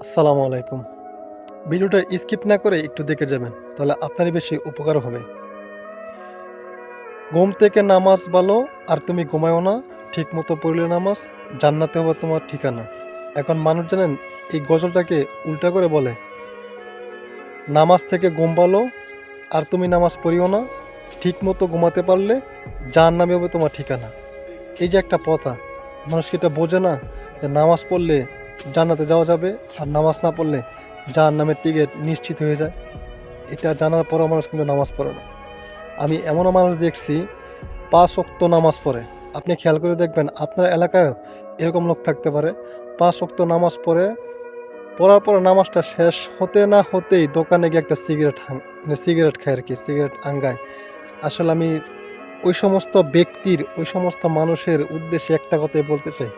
আসসালামু আলাইকুম। ভিডিওটা স্কিপ না করে একটু দেখে যাবেন। তাহলে আপনারই বেশি উপকার হবে। ঘুম থেকে নামাজ ভালো আর তুমি ঘুমায়ও না, ঠিকমতো পড়লে নামাজ, জান্নাতে হবে তোমার ঠিকানা। এখন মানুষ জানেন এই গজলটাকে উল্টা করে বলে, নামাজ থেকে ঘুম ভালো আর তুমি নামাজ পড়িও না, ঠিকমতো ঘুমাতে পারলে জাহান্নামে হবে তোমার ঠিকানা। এই যে একটা প্রথা, মানুষ কি এটা বোঝে না যে নামাজ পড়লে জান্নাতে যাওয়া যাবে আর নামাজ না পড়লে জাহান্নামের টিকিট নিশ্চিত হয়ে যায়। এটা জানার পরও মানুষ কিন্তু নামাজ পড়ে না। আমি এমনও মানুষ দেখছি ৫ ওয়াক্ত নামাজ পড়ে। আপনি খেয়াল করে দেখবেন আপনার এলাকায় এরকম লোক থাকতে পারে। ৫ ওয়াক্ত নামাজ পড়ে, পড়ার পর নামাজটা শেষ হতে না হতেই দোকানে গিয়ে একটা সিগারেট খায় আর কি, সিগারেট আঙ্গায়। আসলে আমি ওই সমস্ত ব্যক্তির, ওই সমস্ত মানুষের উদ্দেশ্যে একটা কথাই বলতে চাই,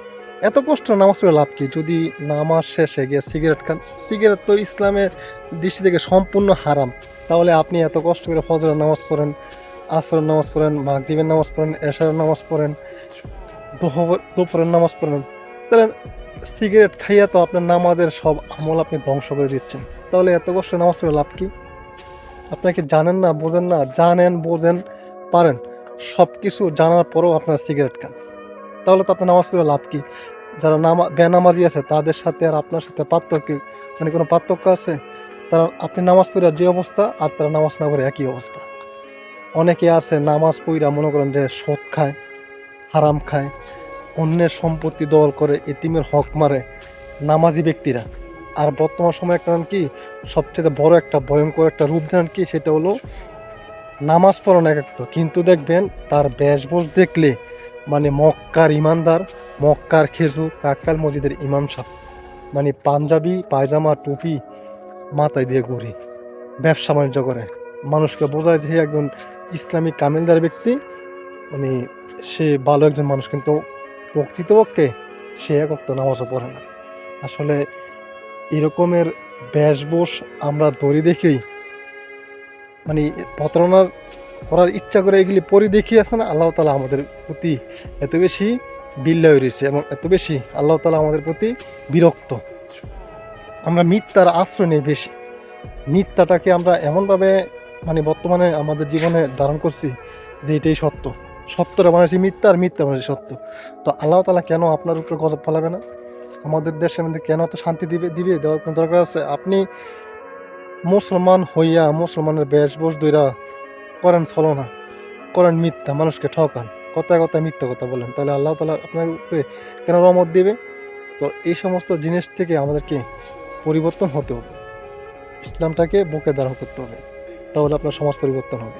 এত কষ্ট নামাজ পড়ে লাভ কি যদি নামাজ শেষে গিয়ে সিগারেট খান? সিগারেট তো ইসলামের দৃষ্টি থেকে সম্পূর্ণ হারাম। তাহলে আপনি এত কষ্ট করে ফজরের নামাজ পড়েন, আসরের নামাজ পড়েন, মাগরিবের নামাজ পড়েন, এশারের নামাজ পড়েন, দুপুরের নামাজ পড়েন, তাহলে সিগারেট খাইয়া তো আপনার নামাজের সব আমল আপনি ধ্বংস করে দিচ্ছেন। তাহলে এত কষ্ট নামাজ পড়ে লাভ কি? আপনাকে জানেন না, বোঝেন না, জানেন বোঝেন পারেন, সব কিছু জানার পরেও আপনারা সিগারেট খান। তাহলে তো আপনার নামাজ পড়ে লাভ কি? যারা বেনামাজি আছে তাদের সাথে আর আপনার সাথে পার্থক্য, মানে কোনো পার্থক্য আছে? তারা, আপনি নামাজ পড়ে যে অবস্থা আর তারা নামাজ না পড়ে একই অবস্থা। অনেকে আছে নামাজ পড়া মনে করেন যে সুদ খায়, হারাম খায়, অন্যের সম্পত্তি দখল করে, এতিমের হক মারে নামাজি ব্যক্তিরা। আর বর্তমান সময়ে একটা নাম কি, সবচেয়ে বড় একটা ভয়ঙ্কর একটা রূপ জানেন কি? সেটা হলো নামাজ পড়ানো একাত্ম, কিন্তু দেখবেন তার বেশভূষ দেখলে মানে মক্কার ইমানদার, মক্কার খেজুর, কাকাল মসজিদের ইমাম সাহেব, মানে পাঞ্জাবি পায়জামা টুপি মাথায় দিয়ে ঘুরে ব্যবসা বাণিজ্য করে, মানুষকে বোঝায় যে একজন ইসলামিক কামিলদার ব্যক্তি, মানে সে ভালো একজন মানুষ, কিন্তু প্রকৃতপক্ষে সে এক ওয়াক্ত নামাজও পড়ে না। আসলে এরকমের বেশভূষ আমরা ধরি দেখেই মানে প্রতারণার করার ইচ্ছা করে এগুলি পরে দেখিয়ে আছে না, আল্লাহ তালা আমাদের প্রতি এত বেশি বিল্লা হয়ে রয়েছে এবং এত বেশি আল্লাহ তালা আমাদের প্রতি বিরক্ত। আমরা মিথ্যার আশ্রয় নেই বেশি। মিথ্যাটাকে আমরা এমনভাবে মানে বর্তমানে আমাদের জীবনে ধারণ করছি যে এটাই সত্য, সত্যটা বানাইছি মিথ্যা আর মিথ্যা বানাইছি সত্য। তো আল্লাহ তালা কেন আপনার উপরে গজব ফলাবে না? আমাদের দেশের মধ্যে কেন এত শান্তি দিবে দেওয়ার কোনো দরকার আছে? আপনি মুসলমান হইয়া মুসলমানের বেশভূষ ধইরা করেন ছলনা, করেন মিথ্যা, মানুষকে ঠকান, কথায় কথায় মিথ্যা কথা বলেন, তাহলে আল্লাহ তাআলা আপনার উপরে কেন রহমত দিবে? তো এই সমস্ত জিনিস থেকে আমাদেরকে পরিবর্তন হতে হবে, ইসলামটাকে বুকে ধারণ করতে হবে, তাহলে আপনার সমাজ পরিবর্তন হবে।